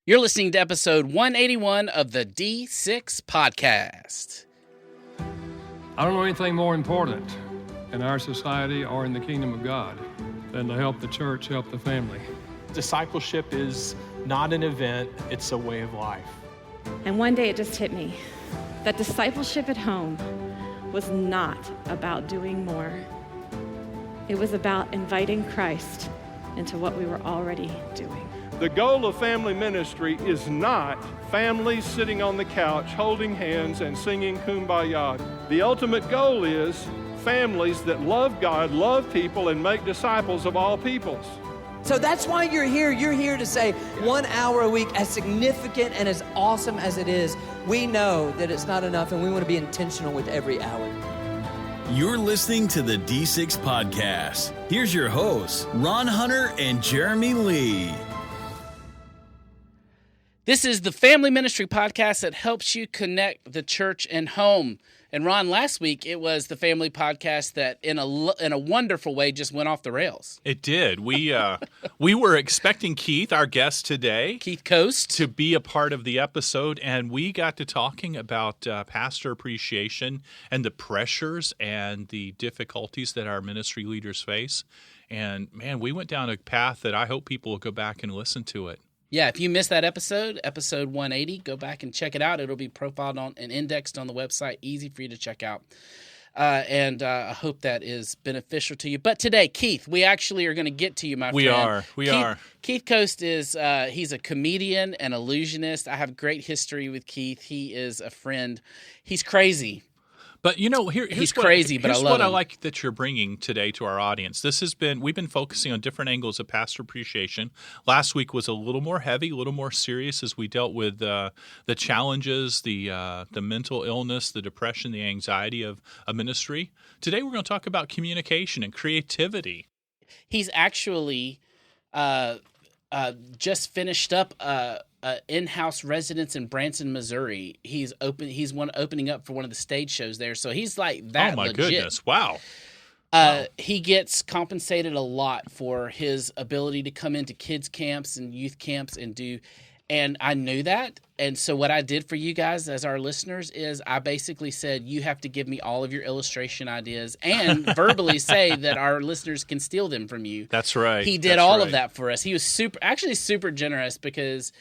You're listening to episode 181 of the D6 Podcast. I don't know anything more important in our society or in the kingdom of God than to help the church, help the family. Discipleship is not an event, it's a way of life. And one day it just hit me that discipleship at home was not about doing more. It was about inviting Christ into what we were already doing. The goal of family ministry is not families sitting on the couch holding hands and singing Kumbaya. The ultimate goal is families that love God, love people, and make disciples of all peoples. So that's why you're here. You're here to say 1 hour a week, as significant and as awesome as it is, we know that it's not enough, and we want to be intentional with every hour. You're listening to the D6 Podcast. Here's your hosts, Ron Hunter and Jeremy Lee. This is the family ministry podcast that helps you connect the church and home. And Ron, last week it was the family podcast that in a wonderful way just went off the rails. It did. We were expecting Keith, our guest today, Keith Coast, to be a part of the episode, and we got to talking about pastor appreciation and the pressures and the difficulties that our ministry leaders face. And man, we went down a path that I hope people will go back and listen to it. Yeah, if you missed that episode 180, go back and check it out. It'll be profiled on and indexed on the website, easy for you to check out. And I hope that is beneficial to you. But today, Keith, we actually are going to get to you, my friend. We are. Keith Coast is he's a comedian and illusionist. I have great history with Keith. He is a friend. He's crazy. But you know, he's crazy, but I love him. Here's what I like that you're bringing today to our audience. We've been focusing on different angles of pastor appreciation. Last week was a little more heavy, a little more serious as we dealt with the challenges, the mental illness, the depression, the anxiety of a ministry. Today we're going to talk about communication and creativity. He's actually just finished up in-house residence in Branson, Missouri. He's opening up for one of the stage shows there. So he's like that. Oh my legit. goodness! Wow. He gets compensated a lot for his ability to come into kids camps and youth camps and I knew that. And so what I did for you guys as our listeners is I basically said, you have to give me all of your illustration ideas and verbally say that our listeners can steal them from you. That's right. He did all of that for us. He was super generous because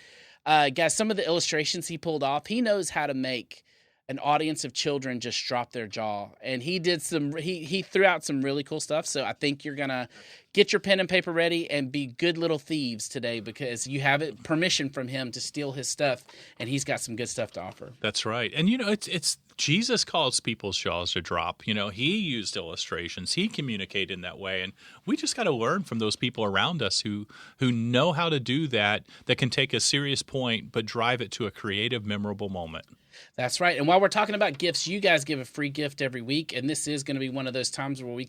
guys, some of the illustrations he pulled off, he knows how to make an audience of children just drop their jaw. And he did he threw out some really cool stuff. So I think you're going to get your pen and paper ready and be good little thieves today because you have permission from him to steal his stuff, and he's got some good stuff to offer. That's right. And you know, it's Jesus calls people's jaws to drop. You know, he used illustrations. He communicated in that way. And we just got to learn from those people around us who know how to do that can take a serious point but drive it to a creative, memorable moment. That's right. And while we're talking about gifts, you guys give a free gift every week. And this is going to be one of those times where we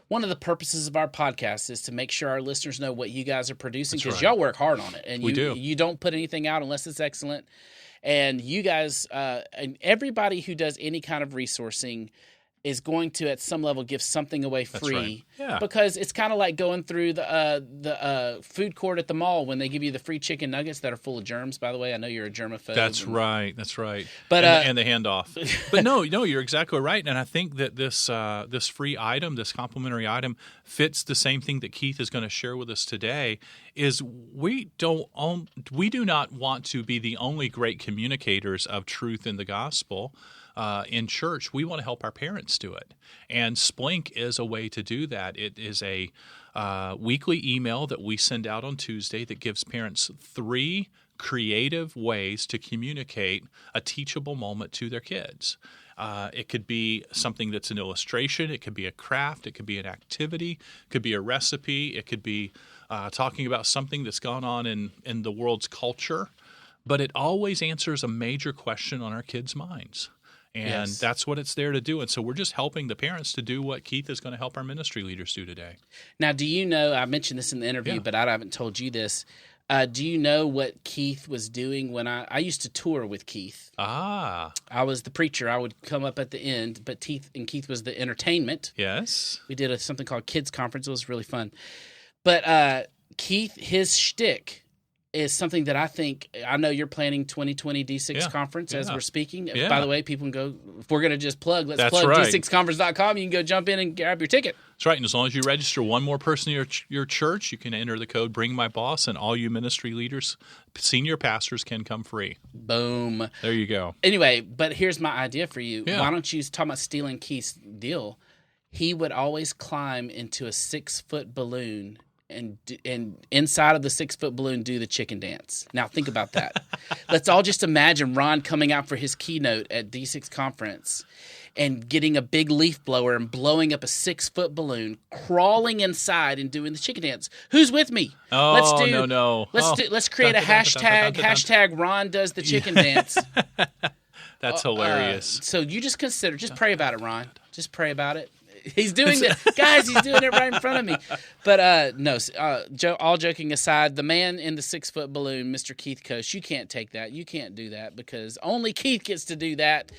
one of the purposes of our podcast is to make sure our listeners know what you guys are producing because y'all work hard on it. And you don't put anything out unless it's excellent. And you guys, and everybody who does any kind of resourcing is going to, at some level, give something away free. That's right. Yeah. Because it's kind of like going through the food court at the mall when they give you the free chicken nuggets that are full of germs. By the way, I know you're a germaphobe. That's right. But and the handoff. But no, you're exactly right. And I think that this free item, this complimentary item, fits the same thing that Keith is going to share with us today. Is we do not want to be the only great communicators of truth in the gospel. In church, we want to help our parents do it. And Splink is a way to do that. It is a weekly email that we send out on Tuesday that gives parents 3 creative ways to communicate a teachable moment to their kids. It could be something that's an illustration. It could be a craft. It could be an activity. It could be a recipe. It could be talking about something that's gone on in the world's culture. But it always answers a major question on our kids' minds. And that's what it's there to do. And so we're just helping the parents to do what Keith is going to help our ministry leaders do today. Now, do you know, I mentioned this in the interview, but I haven't told you this. Do you know what Keith was doing when I used to tour with Keith? Ah. I was the preacher. I would come up at the end, but Keith was the entertainment. Yes. We did something called Kids Conference. It was really fun. But Keith, his shtick is something that I know you're planning 2020 D6 conference as we're speaking. Yeah. By the way, people can go, if we're going to just plug, let's That's plug right. D6conference.com. You can go jump in and grab your ticket. That's right. And as long as you register one more person in your church, you can enter the code Bring My Boss, and all you ministry leaders, senior pastors can come free. Boom. There you go. Anyway, but here's my idea for you. Yeah. Why don't you talk about stealing Keith's deal? He would always climb into a 6-foot balloon and inside of the 6-foot balloon do the chicken dance. Now think about that. Let's all just imagine Ron coming out for his keynote at D6 conference and getting a big leaf blower and blowing up a 6-foot balloon, crawling inside and doing the chicken dance. Who's with me? Oh, no. Let's create a hashtag Ron does the chicken dance. That's hilarious. So you just pray about it, Ron. Just pray about it. He's doing it. Guys, he's doing it right in front of me. But all joking aside, the man in the 6-foot balloon, Mr. Keith Coast, you can't take that. You can't do that because only Keith gets to do that.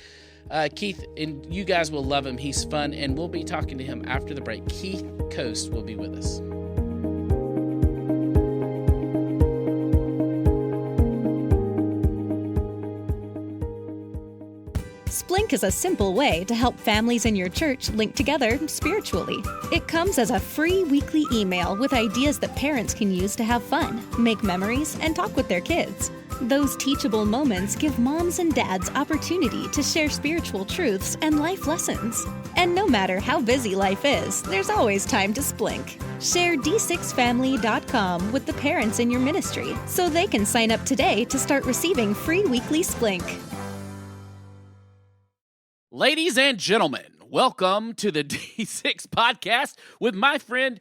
Keith, and you guys will love him. He's fun, and we'll be talking to him after the break. Keith Coast will be with us. Splink is a simple way to help families in your church link together spiritually. It comes as a free weekly email with ideas that parents can use to have fun, make memories, and talk with their kids. Those teachable moments give moms and dads opportunity to share spiritual truths and life lessons. And no matter how busy life is, there's always time to Splink. Share d6family.com with the parents in your ministry so they can sign up today to start receiving free weekly Splink. Ladies and gentlemen, welcome to the D6 podcast with my friend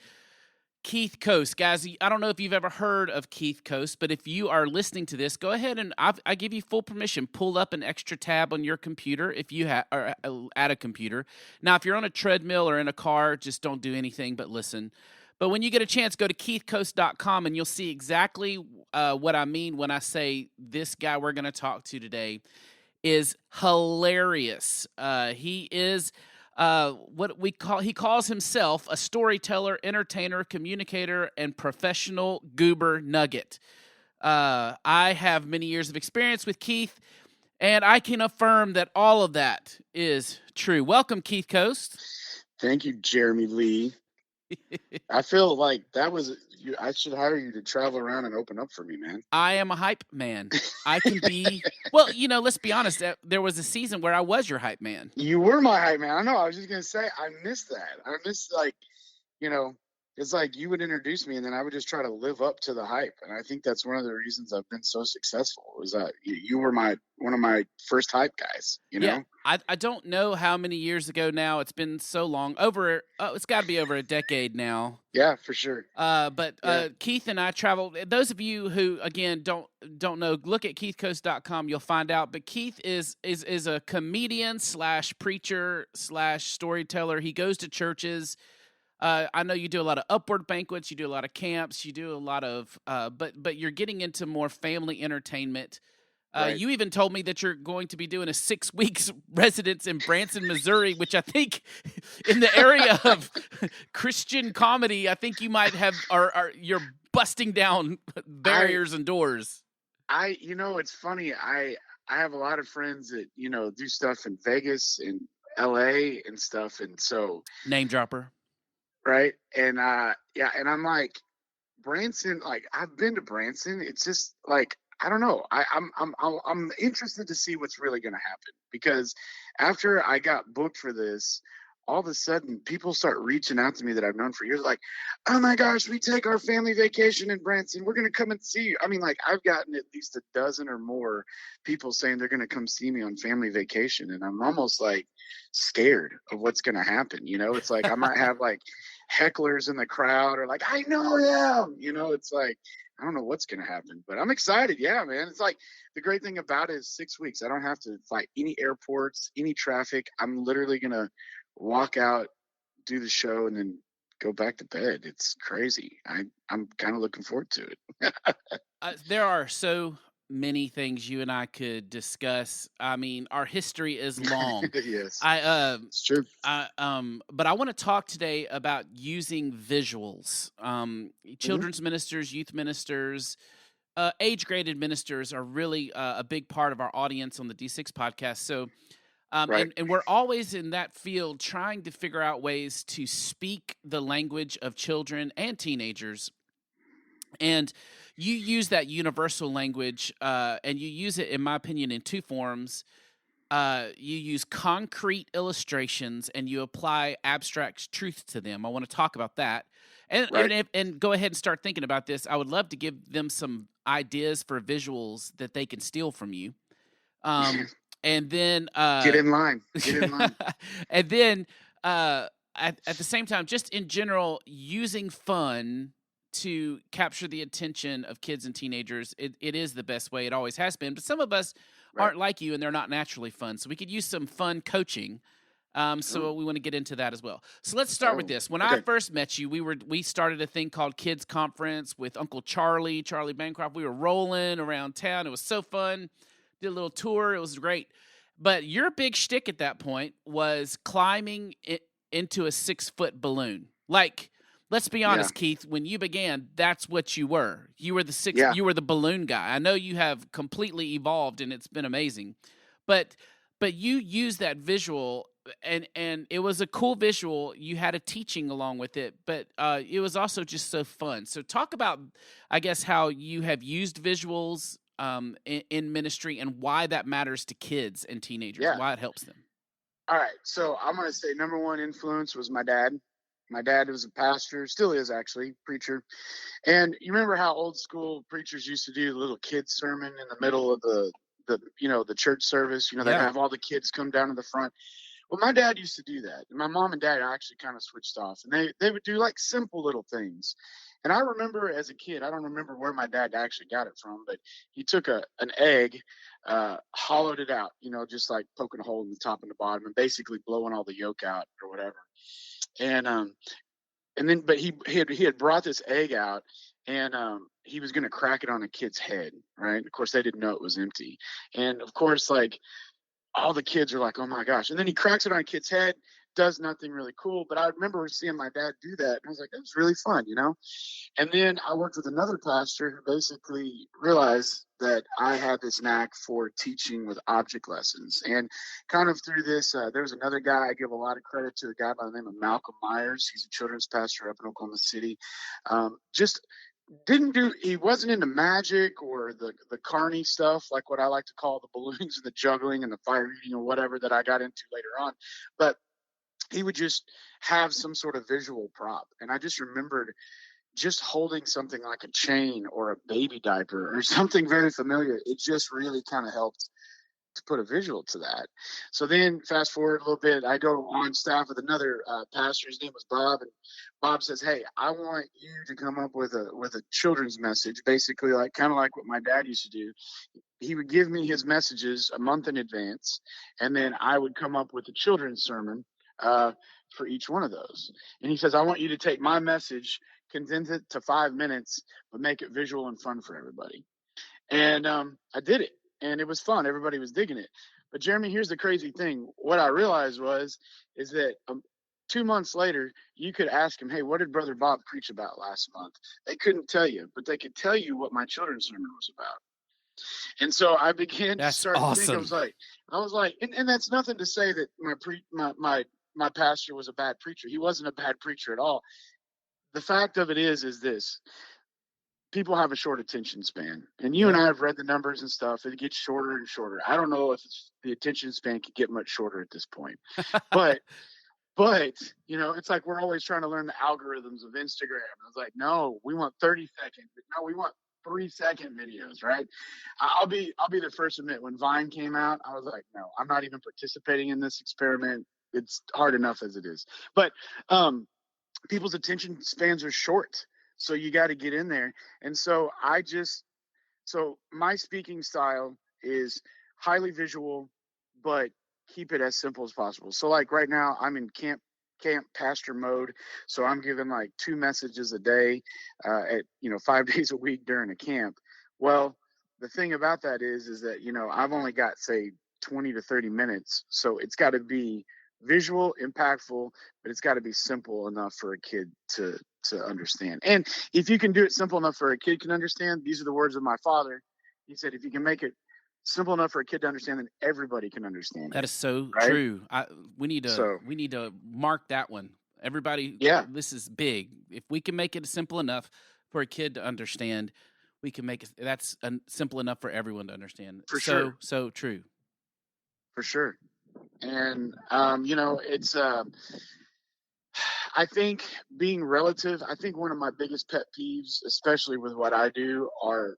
Keith Coast. Guys, I don't know if you've ever heard of Keith Coast, but if you are listening to this, go ahead and I give you full permission. Pull up an extra tab on your computer if you are at a computer. Now, if you're on a treadmill or in a car, just don't do anything but listen. But when you get a chance, go to keithcoast.com and you'll see exactly what I mean when I say this guy we're going to talk to today is hilarious. He is he calls himself a storyteller, entertainer, communicator, and professional goober nugget. I have many years of experience with Keith, and I can affirm that all of that is true. Welcome, Keith Coast. Thank you, Jeremy Lee. I feel like I should hire you to travel around and open up for me, man. I am a hype man. I can be, well, let's be honest. There was a season where I was your hype man. You were my hype man. I know. I was just going to say, I miss that. I miss, it's like you would introduce me and then I would just try to live up to the hype. And I think that's one of the reasons I've been so successful was that you were one of my first hype guys, Yeah, I don't know how many years ago now. It's been so long. It's got to be over a decade now. Yeah, for sure. Keith and I traveled. Those of you who, again, don't know, look at keithcoast.com. You'll find out. But Keith is a comedian / preacher / storyteller. He goes to churches. I know you do a lot of Upward banquets, you do a lot of camps, you do a lot of, but you're getting into more family entertainment. Right. You even told me that you're going to be doing a 6 weeks residence in Branson, Missouri, which I think in the area of Christian comedy, I think you might have, you're busting down barriers and doors. It's funny. I have a lot of friends that, do stuff in Vegas and LA and stuff. And so name dropper. Right. And and I'm like, Branson, I've been to Branson. It's just I don't know. I'm interested to see what's really going to happen because after I got booked for this, all of a sudden people start reaching out to me that I've known for years. Like, oh my gosh, we take our family vacation in Branson. We're going to come and see you. I mean, I've gotten at least a dozen or more people saying they're going to come see me on family vacation. And I'm almost scared of what's going to happen. It's I might have hecklers in the crowd or I know him, it's I don't know what's going to happen, but I'm excited. Yeah, man. It's the great thing about it is 6 weeks. I don't have to fight any airports, any traffic. I'm literally going to walk out, do the show, and then go back to bed. It's crazy. I'm kind of looking forward to it. There are so many things you and I could discuss. I mean, our history is long. Yes. It's true. But I want to talk today about using visuals. Children's ministers, youth ministers, age-graded ministers are really a big part of our audience on the D6 podcast. So, Right. and we're always in that field trying to figure out ways to speak the language of children and teenagers. And you use that universal language, and you use it, in my opinion, in two forms. You use concrete illustrations and you apply abstract truth to them. I want to talk about that. And, Right. and go ahead and start thinking about this. I would love to give them some ideas for visuals that they can steal from you. And then Get in line. Get in line. and then at the same time, just in general, using fun to capture the attention of kids and teenagers, it is the best way. It always has been. But some of us aren't like you, and they're not naturally fun. So we could use some fun coaching. So we want to get into that as well. So let's start with this. When I first met you, we started a thing called Kids Conference with Uncle Charlie Bancroft. We were rolling around town. It was so fun. Did a little tour. It was great. But your big shtick at that point was climbing into a 6-foot balloon. Like, let's be honest, Keith, when you began, that's what you were. You were you were the balloon guy. I know you have completely evolved and it's been amazing. But you used that visual and it was a cool visual. You had a teaching along with it, but it was also just so fun. So talk about, I guess, how you have used visuals in ministry and why that matters to kids and teenagers, why it helps them. All right. So I'm going to say number one influence was my dad. My dad was a pastor, still is actually, preacher. And you remember how old school preachers used to do the little kids sermon in the middle of the church service? They'd have all the kids come down to the front. Well, my dad used to do that. And my mom and dad actually kind of switched off. And they would do like simple little things. And I remember as a kid, I don't remember where my dad actually got it from, but he took an egg, hollowed it out, just like poking a hole in the top and the bottom and basically blowing all the yolk out or whatever. And then, but he had brought this egg out and he was going to crack it on a kid's head, right? Of course, they didn't know it was empty. And of course, like all the kids are like, oh my gosh. And then he cracks it on a kid's head, does nothing really cool. But I remember seeing my dad do that. And I was like, that was really fun, And then I worked with another pastor who basically realized that I had this knack for teaching with object lessons. And kind of through this, there was another guy I give a lot of credit to, a guy by the name of Malcolm Myers. He's a children's pastor up in Oklahoma City. He wasn't into magic or the carny stuff, like what I like to call the balloons and the juggling and the fire eating or whatever that I got into later on. But he would just have some sort of visual prop. And I just remembered just holding something like a chain or a baby diaper or something very familiar. It just really kind of helped to put a visual to that. So then fast forward a little bit, I go on staff with another pastor. His name was Bob. And Bob says, hey, I want you to come up with a children's message, basically kind of like what my dad used to do. He would give me his messages a month in advance, and then I would come up with a children's sermon for each one of those. And he says, I want you to take my message, condense it to 5 minutes, but make it visual and fun for everybody. And I did it, and it was fun. Everybody was digging it. But Jeremy, here's the crazy thing. What I realized is that 2 months later, you could ask him, hey, what did Brother Bob preach about last month? They couldn't tell you, but they could tell you what my children's sermon was about. And so I began to start to think. I was like, and that's nothing to say that my pastor was a bad preacher. He wasn't a bad preacher at all. The fact of it is this: people have a short attention span, and you and I have read the numbers and stuff. It gets shorter and shorter. I don't know if the attention span could get much shorter at this point, but it's like we're always trying to learn the algorithms of Instagram. I was like, no, we want 30 seconds. No, we want 3-second videos, right? I'll be the first to admit, when Vine came out, I was like, no, I'm not even participating in this experiment. It's hard enough as it is. But people's attention spans are short, so you got to get in there. And so my speaking style is highly visual, but keep it as simple as possible. So like right now, I'm in camp pastor mode, so I'm giving like 2 messages a day at 5 days a week during a camp. Well, the thing about that is that I've only got say 20 to 30 minutes, so it's got to be visual, impactful, but it's got to be simple enough for a kid to understand. And if you can do it simple enough for a kid can understand, these are the words of my father. He said, if you can make it simple enough for a kid to understand, then everybody can understand. That is so right? true. We need to mark that one. Everybody, this is big. If we can make it simple enough for a kid to understand, we can make it. That's simple enough for everyone to understand. For sure. So true. For sure. And it's. I think being relative. I think one of my biggest pet peeves, especially with what I do, are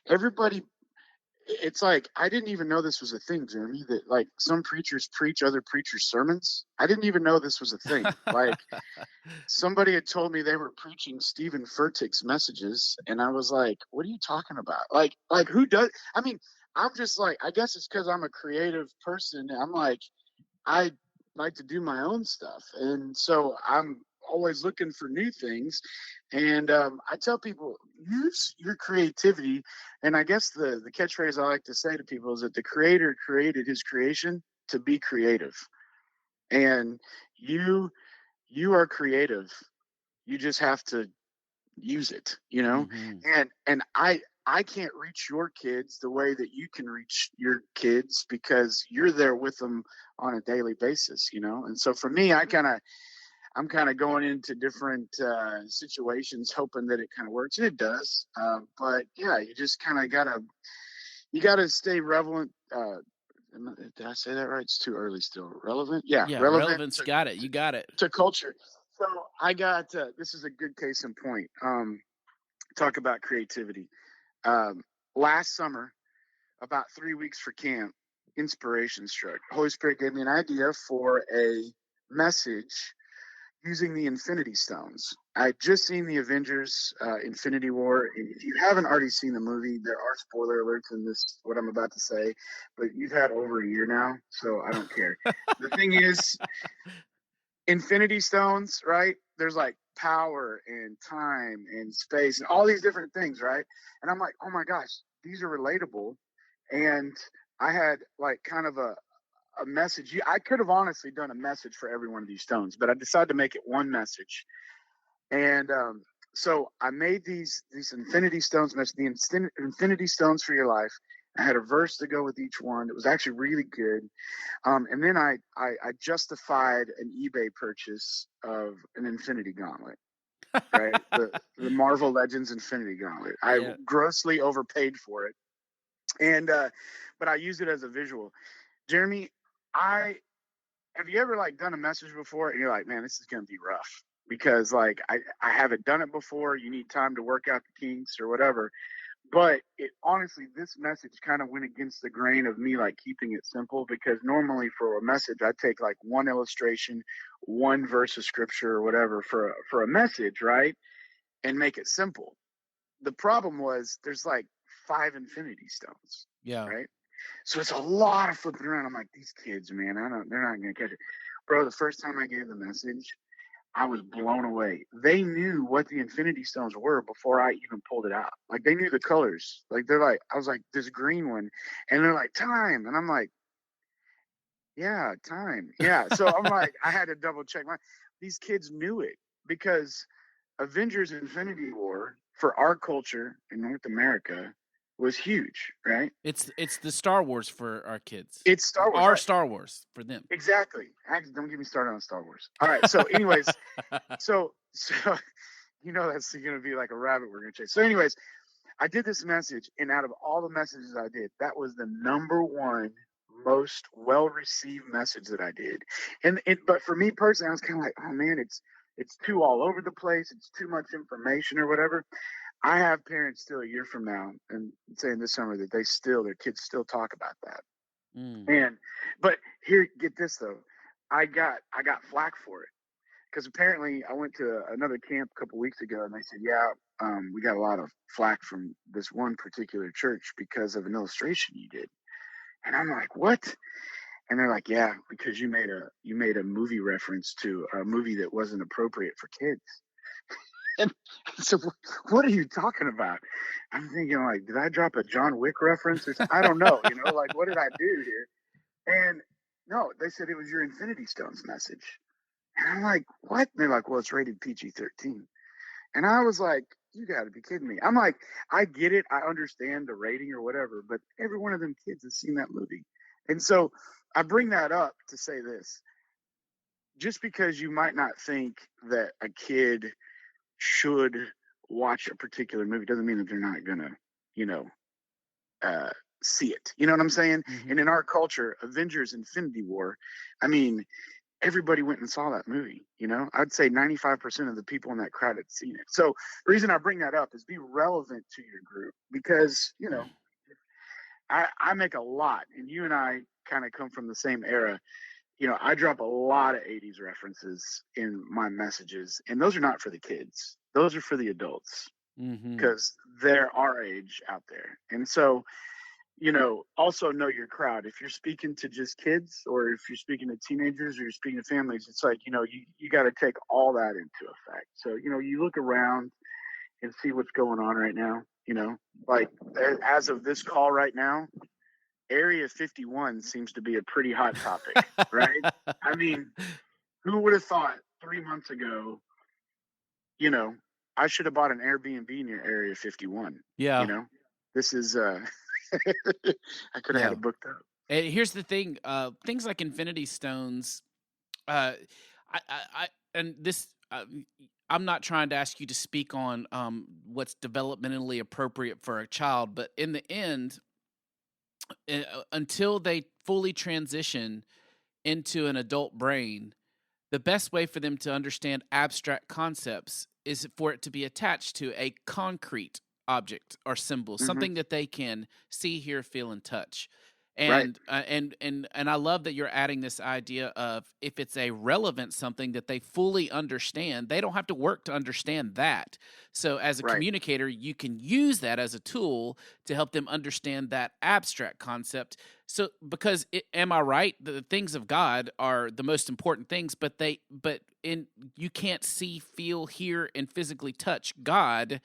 everybody. It's like, I didn't even know this was a thing, Jeremy, that like some preachers preach other preachers' sermons. I didn't even know this was a thing. Like somebody had told me they were preaching Stephen Furtick's messages. And I was like, what are you talking about? Like who does? I mean, I'm just like, I guess it's because I'm a creative person. I'm like, I like to do my own stuff. And so I'm always looking for new things. And I tell people, use your creativity. And I guess the catchphrase I like to say to people is that the Creator created his creation to be creative. And you are creative. You just have to use it, Mm-hmm. And I can't reach your kids the way that you can reach your kids because you're there with them on a daily basis, And so for me, I'm kind of going into different situations, hoping that it kind of works. And it does. But yeah, you just kind of gotta stay relevant. Did I say that right? It's too early still. Relevant? Yeah. Relevance. Got it. You got it. To culture. So I got, this is a good case in point. Talk about creativity. Last summer, about 3 weeks for camp, inspiration struck. Holy Spirit gave me an idea for a message using the Infinity Stones. I'd just seen the Avengers Infinity War. If you haven't already seen the movie, there are spoiler alerts in this, what I'm about to say, but you've had over a year now, so I don't care. The thing is, Infinity Stones, right? There's like power and time and space and all these different things, right? And I'm like, oh my gosh, these are relatable. And I had like kind of a message. I could have honestly done a message for every one of these stones, but I decided to make it one message. And so I made these Infinity Stones, the Infinity Stones for your life. I had a verse to go with each one. It was actually really good. And then I justified an eBay purchase of an Infinity Gauntlet, right? the Marvel Legends Infinity Gauntlet. I grossly overpaid for it. And but I used it as a visual. Jeremy, have you ever like done a message before and you're like, man, this is going to be rough because like I haven't done it before. You need time to work out the kinks or whatever. But it honestly, this message kind of went against the grain of me like keeping it simple because normally for a message, I take like one illustration, one verse of scripture or whatever for a message, right? And make it simple. The problem was there's like 5 Infinity Stones. Yeah. Right. So it's a lot of flipping around. I'm like, these kids, man, they're not going to catch it. Bro, the first time I gave the message, I was blown away. They knew what the Infinity Stones were before I even pulled it out. Like, they knew the colors. Like, I was like, this green one. And they're like, time. And I'm like, yeah, time. Yeah. So I'm like, I had to double check. These kids knew it because Avengers Infinity War for our culture in North America was huge, right? It's the Star Wars for our kids. It's Star Wars. Our Star Wars for them. Exactly. Don't get me started on Star Wars. All right. So anyways, so that's going to be like a rabbit we're going to chase. So anyways, I did this message, and out of all the messages I did, that was the number one most well-received message that I did. But for me personally, I was kind of like, oh man, it's too all over the place. It's too much information or whatever. I have parents still a year from now and saying this summer that their kids still talk about that. But here, get this though. I got flack for it because apparently I went to another camp a couple weeks ago and they said, we got a lot of flack from this one particular church because of an illustration you did. And I'm like, what? And they're like, yeah, because you made a movie reference to a movie that wasn't appropriate for kids. And so what are you talking about? I'm thinking like, did I drop a John Wick reference? I don't know, like, what did I do here? And no, they said it was your Infinity Stones message. And I'm like, what? And they're like, well, it's rated PG-13. And I was like, you got to be kidding me. I'm like, I get it. I understand the rating or whatever, but every one of them kids has seen that movie. And so I bring that up to say this. Just because you might not think that a kid should watch a particular movie doesn't mean that they're not going to, see it. You know what I'm saying? Mhm. And in our culture, Avengers Infinity War, I mean, everybody went and saw that movie. I'd say 95% of the people in that crowd had seen it. So the reason I bring that up is be relevant to your group because, I make a lot, and you and I kind of come from the same era. I drop a lot of 80s references in my messages, and those are not for the kids. Those are for the adults Mhm. because they're our age out there. And so, also know your crowd. If you're speaking to just kids or if you're speaking to teenagers or you're speaking to families, it's like, you got to take all that into effect. So, you look around and see what's going on right now, like as of this call right now, Area 51 seems to be a pretty hot topic, right? I mean, who would have thought 3 months ago, I should have bought an Airbnb near Area 51. Yeah. This is, I could have had it booked up. And here's the thing: things like Infinity Stones. I and this. I'm not trying to ask you to speak on what's developmentally appropriate for a child, but in the end, until they fully transition into an adult brain, the best way for them to understand abstract concepts is for it to be attached to a concrete object or symbol, something that they can see, hear, feel, and touch. And and I love that you're adding this idea of if it's a relevant something that they fully understand, they don't have to work to understand that. So as a communicator, you can use that as a tool to help them understand that abstract concept. So because am I right? The things of God are the most important things, but you can't see, feel, hear, and physically touch God.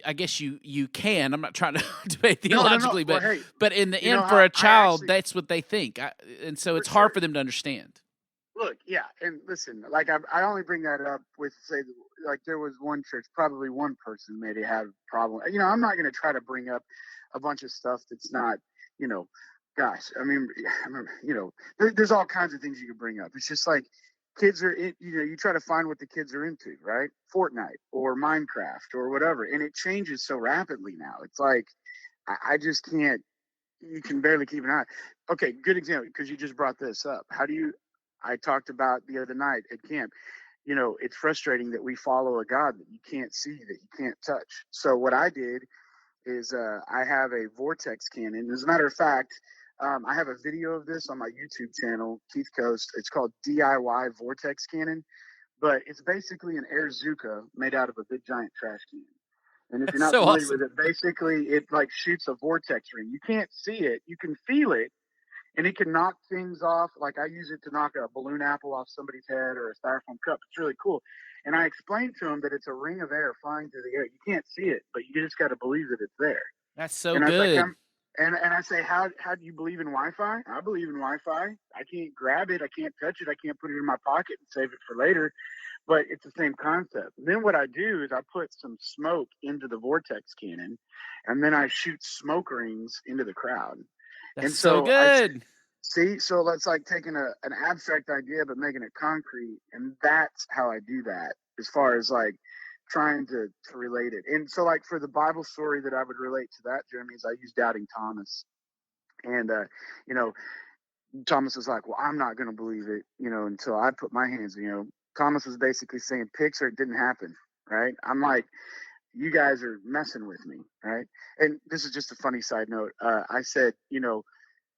I guess you can. I'm not trying to debate theologically, No. Well, but in the end, for a child, that's what they think, and so it's hard for them to understand. Look, yeah, and listen, like I only bring that up with say, like there was one church, probably one person maybe had a problem. I'm not going to try to bring up a bunch of stuff that's not, gosh, I mean, there's all kinds of things you could bring up. It's just like. Kids are, you try to find what the kids are into, right? Fortnite or Minecraft or whatever. And it changes so rapidly now. It's like, I just can't, you can barely keep an eye. Okay, good example, because you just brought this up. I talked about the other night at camp, it's frustrating that we follow a God that you can't see, that you can't touch. So what I did is I have a vortex cannon. As a matter of fact, I have a video of this on my YouTube channel, Keith Coast. It's called DIY Vortex Cannon, but it's basically an Airzuka made out of a big giant trash can. And if you're not familiar with it, basically it like shoots a vortex ring. You can't see it, you can feel it, and it can knock things off. Like I use it to knock a balloon apple off somebody's head or a styrofoam cup. It's really cool. And I explained to him that it's a ring of air flying through the air. You can't see it, but you just got to believe that it's there. That's so good. And I say, how do you believe in Wi-Fi? I believe in Wi-Fi. I can't grab it. I can't touch it. I can't put it in my pocket and save it for later. But it's the same concept. Then what I do is I put some smoke into the vortex cannon, and then I shoot smoke rings into the crowd. That's so good. So that's like taking an abstract idea but making it concrete, and that's how I do that as far as like trying to relate it. And so like for the Bible story that I would relate to that, Jeremy, is I use Doubting Thomas. And, Thomas was like, well, I'm not going to believe it, until I put my hands, Thomas was basically saying pics or it didn't happen, right? I'm like, you guys are messing with me, right? And this is just a funny side note. I said,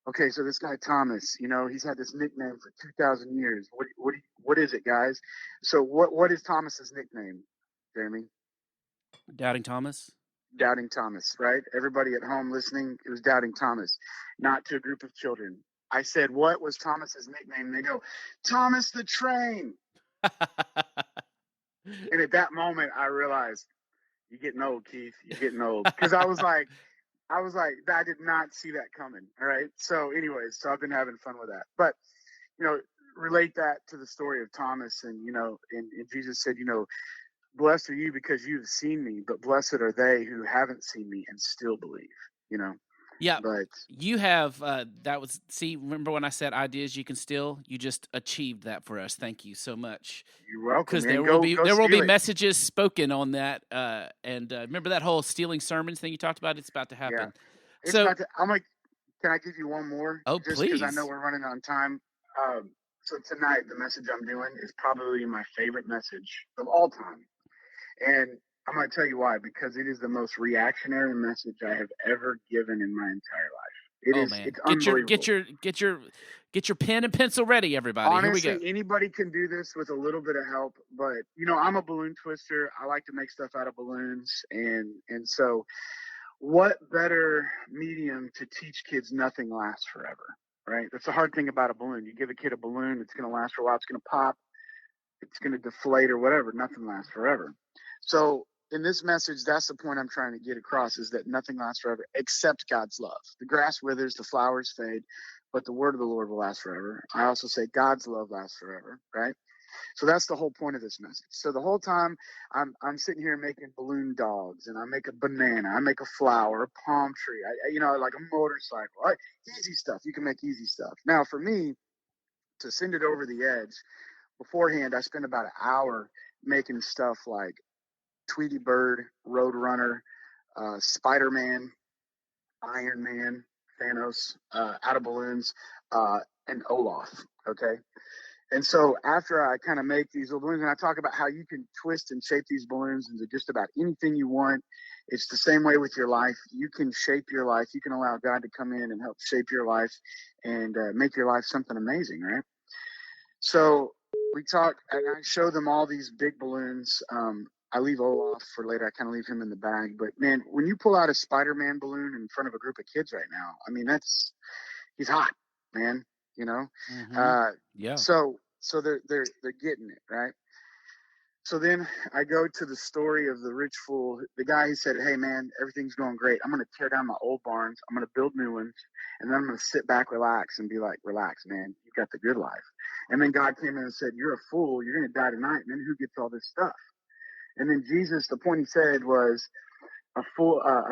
okay, so this guy Thomas, he's had this nickname for 2,000 years. What is it, guys? So what is Thomas's nickname, Jeremy? Doubting Thomas? Doubting Thomas, right? Everybody at home listening, it was Doubting Thomas, not to a group of children. I said, what was Thomas's nickname? And they go, Thomas the Train. And at that moment, I realized, you're getting old, Keith. You're getting old. Because I was like, I was like, I did not see that coming. All right. So anyways, so I've been having fun with that. But, relate that to the story of Thomas and, and Jesus said, blessed are you because you've seen me, but blessed are they who haven't seen me and still believe, Yeah, But you have remember when I said ideas you can steal? You just achieved that for us. Thank you so much. you're welcome. Because Man. there will be steal it. messages spoken on that. And remember that whole stealing sermons thing you talked about? It's about to happen. Yeah. It's So, about to, I'm like, can I give you one more? oh, Just because I please. know we're running on time. So tonight, the message I'm doing is probably my favorite message of all time. And I'm going to tell you why, because it is the most reactionary message I have ever given in my entire life. Man. It's unbelievable. Get your pen and pencil ready, everybody. Honestly, Here we go. anybody can do this with a little bit of help, but I'm a balloon twister. I like to make stuff out of balloons, and so what better medium to teach kids nothing lasts forever, right? That's the hard thing about a balloon. You give a kid a balloon, it's going to last for a while, it's going to pop, it's going to deflate or whatever. Nothing lasts forever. So in this message, that's the point I'm trying to get across, is that nothing lasts forever except God's love. The grass withers, the flowers fade, but the word of the Lord will last forever. I also say God's love lasts forever, right? So that's the whole point of this message. So the whole time I'm sitting here making balloon dogs, and I make a banana, I make a flower, a palm tree, like a motorcycle, easy stuff. You can make easy stuff. Now for me to send it over the edge, beforehand, I spent about an hour making stuff like Tweety Bird, Roadrunner, Spider-Man, Iron Man, Thanos, out of balloons, and Olaf, okay? And so after I kind of make these little balloons, and I talk about how you can twist and shape these balloons into just about anything you want. It's the same way with your life. You can shape your life. You can allow God to come in and help shape your life and make your life something amazing, right? So we talk, and I show them all these big balloons. I leave Olaf for later. I kind of leave him in the bag. But, man, when you pull out a Spider-Man balloon in front of a group of kids right now, I mean, he's hot, man, Mm-hmm. Yeah. So they're getting it, right? So then I go to the story of the rich fool, the guy who said, hey, man, everything's going great. I'm going to tear down my old barns. I'm going to build new ones. And then I'm going to sit back, relax, and be like, relax, man. You've got the good life. And then God came in and said, you're a fool. You're going to die tonight. And then who gets all this stuff? And then Jesus, the point he said was, a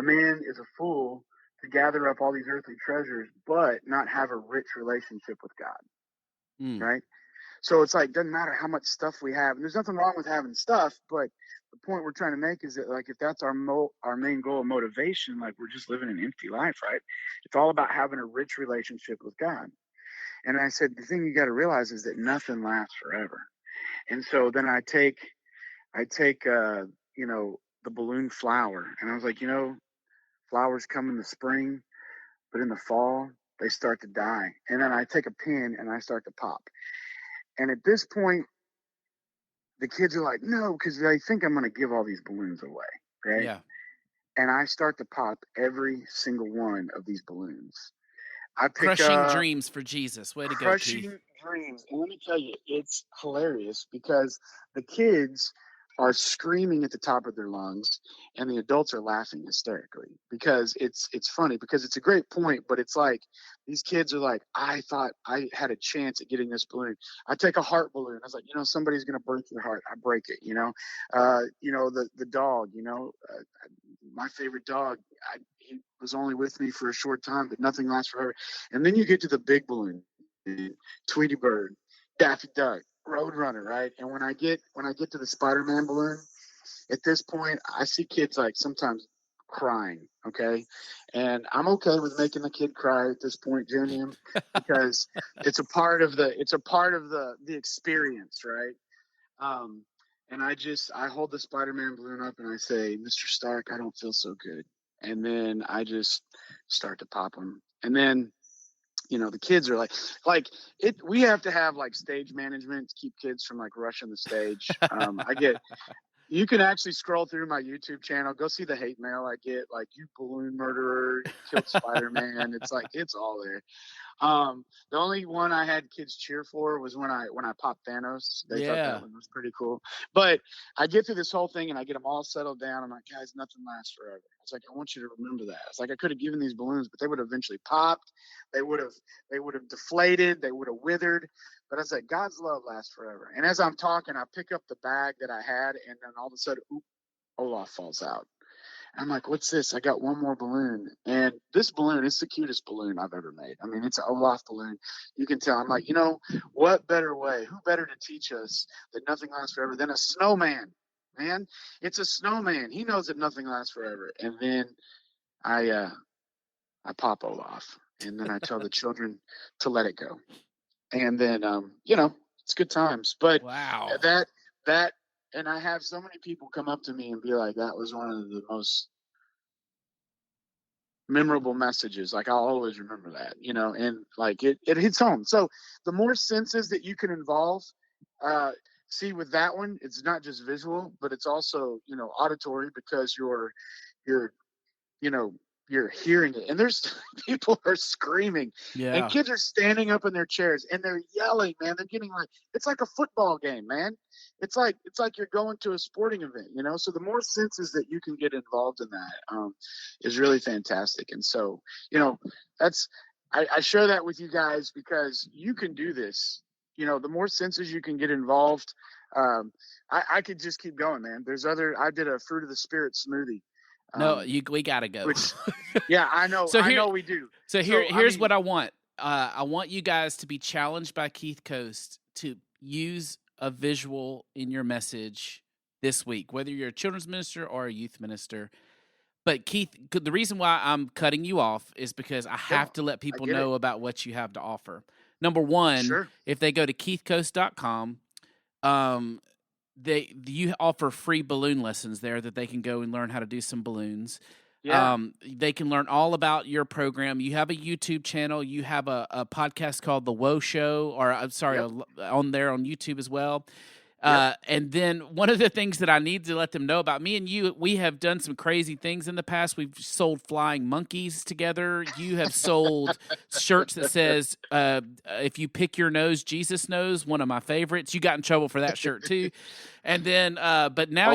man is a fool to gather up all these earthly treasures, but not have a rich relationship with God, right? So it's like, doesn't matter how much stuff we have. And there's nothing wrong with having stuff, but the point we're trying to make is that, like, if that's our main goal of motivation, like, we're just living an empty life, right? It's all about having a rich relationship with God. And I said, the thing you got to realize is that nothing lasts forever. And so then I take the balloon flower, and I was like, flowers come in the spring, but in the fall they start to die. And then I take a pin and I start to pop. And at this point, the kids are like, no, because they think I'm going to give all these balloons away, right? Yeah. And I start to pop every single one of these balloons. I pick Crushing dreams for Jesus. Way to go, Keith. Crushing dreams. And let me tell you, it's hilarious because the kids are screaming at the top of their lungs, and the adults are laughing hysterically because it's funny, because it's a great point, but it's like these kids are like, I thought I had a chance at getting this balloon. I take a heart balloon. I was like, somebody's gonna break your heart. I break it. The dog. My favorite dog. He was only with me for a short time, but nothing lasts forever. And then you get to the big balloon, Tweety Bird, Daffy Duck, Roadrunner, right? And when I get to the Spider-Man balloon, at this point, I see kids like sometimes crying, okay? And I'm okay with making the kid cry at this point, Jeremy, because it's a part of the experience, right? And I hold the Spider-Man balloon up and I say, Mr. Stark, I don't feel so good. And then I just start to pop them. And then the kids are like it. We have to have like stage management to keep kids from like rushing the stage. You can actually scroll through my YouTube channel, go see the hate mail I get, like, you balloon murderer, you killed Spider-Man. It's like, it's all there. The only one I had kids cheer for was when I popped Thanos. They thought that one was pretty cool. But I get through this whole thing and I get them all settled down. I'm like, guys, nothing lasts forever. It's like, I want you to remember that. It's like I could have given these balloons, but they would have eventually popped. They would have deflated. They would have withered. But I said, God's love lasts forever. And as I'm talking, I pick up the bag that I had, and then all of a sudden, Olaf falls out. I'm like, what's this? I got one more balloon. And this balloon is the cutest balloon I've ever made. I mean, it's an Olaf balloon. You can tell. I'm like, what better way? Who better to teach us that nothing lasts forever than a snowman, man? It's a snowman. He knows that nothing lasts forever. And then I pop Olaf. And then I tell the children to let it go. And then, it's good times. But wow, that, and I have so many people come up to me and be like, that was one of the most memorable messages. Like, I'll always remember that, and like it hits home. So the more senses that you can involve, see with that one, it's not just visual, but it's also, auditory, because you're hearing it, and there's people are screaming, and kids are standing up in their chairs and they're yelling, man. They're getting it's like a football game, man. It's like you're going to a sporting event, so the more senses that you can get involved in that is really fantastic. And so, I share that with you guys because you can do this. The more senses you can get involved, I could just keep going, man. I did a fruit of the spirit smoothie. We gotta go. I know. I know we do. So here's what I want. I want you guys to be challenged by Keith Coast to use a visual in your message this week, whether you're a children's minister or a youth minister. But Keith, the reason why I'm cutting you off is because I have to let people know about what you have to offer. Number one, if they go to keithcoast.com, you offer free balloon lessons there that they can go and learn how to do some balloons. They can learn all about your program. You have a YouTube channel. You have a podcast called The Woe Show, on there on YouTube as well. And then one of the things that I need to let them know about, me and you, we have done some crazy things in the past. We've sold flying monkeys together. You have sold shirts that says, if you pick your nose, Jesus knows, one of my favorites. You got in trouble for that shirt too. And then, but now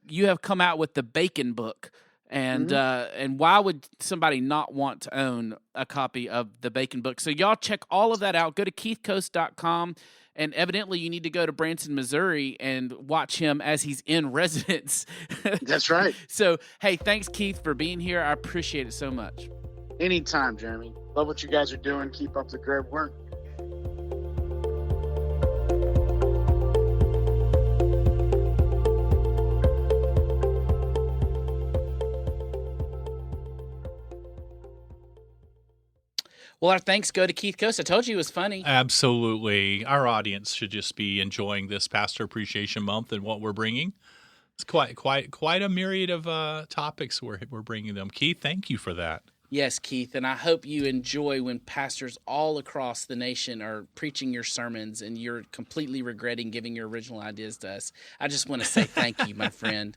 you have come out with the Bacon Book. And and why would somebody not want to own a copy of the Bacon Book? So y'all check all of that out. Go to keithcoast.com. And evidently you need to go to Branson, Missouri and watch him as he's in residence. That's right. So, hey, thanks, Keith, for being here. I appreciate it so much. Anytime, Jeremy. Love what you guys are doing. Keep up the great work. Well, our thanks go to Keith Coast. I told you he was funny. Absolutely. Our audience should just be enjoying this Pastor Appreciation Month and what we're bringing. It's quite a myriad of topics we're bringing them. Keith, thank you for that. Yes, Keith, and I hope you enjoy when pastors all across the nation are preaching your sermons and you're completely regretting giving your original ideas to us. I just want to say thank you, my friend.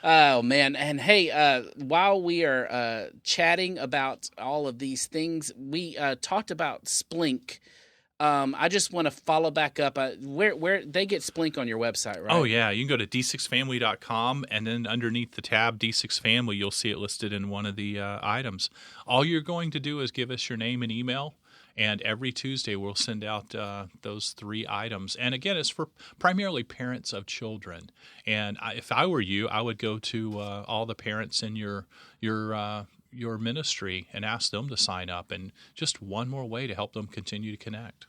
Oh, man. And, hey, while we are chatting about all of these things, we talked about Splink. I just want to follow back up. Where they get Splink on your website, right? Oh, yeah. You can go to d6family.com, and then underneath the tab D6 Family, you'll see it listed in one of the items. All you're going to do is give us your name and email, and every Tuesday we'll send out those 3 items. And again, it's for primarily parents of children. And if I were you, I would go to all the parents in your ministry and ask them to sign up, and just one more way to help them continue to connect.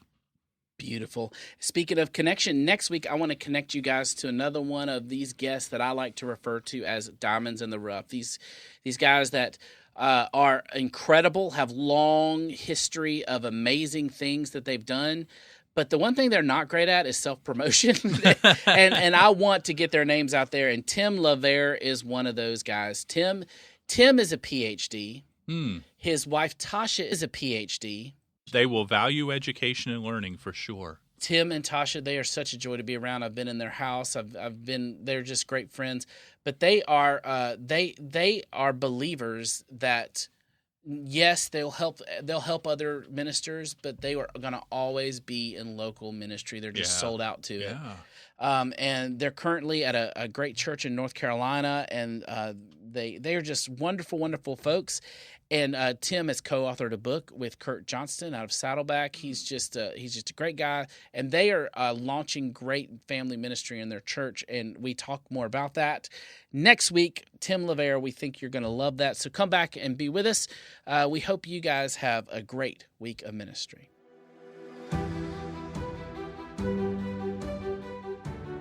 Beautiful. Speaking of connection, next week I want to connect you guys to another one of these guests that I like to refer to as diamonds in the rough. These guys that are incredible, have long history of amazing things that they've done. But the one thing they're not great at is self-promotion, and I want to get their names out there. And Tim LaVere is one of those guys. Tim is a PhD. His wife Tasha is a PhD. They will value education and learning for sure. Tim and Tasha, they are such a joy to be around. I've been in their house. They're just great friends. But they are believers that yes, they'll help other ministers, but they are going to always be in local ministry. They're just sold out to it. And they're currently at a great church in North Carolina, and they are just wonderful, wonderful folks. And Tim has co-authored a book with Kurt Johnston out of Saddleback. He's just a great guy, and they are launching great family ministry in their church. And we talk more about that next week. Tim LaVere, we think you're going to love that. So come back and be with us. We hope you guys have a great week of ministry.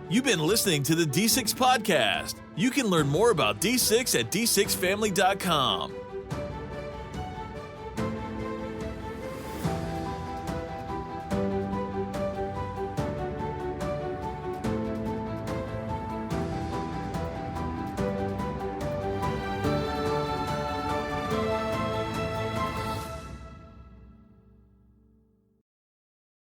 You've been listening to the D6 Podcast. You can learn more about D6 at d6family.com.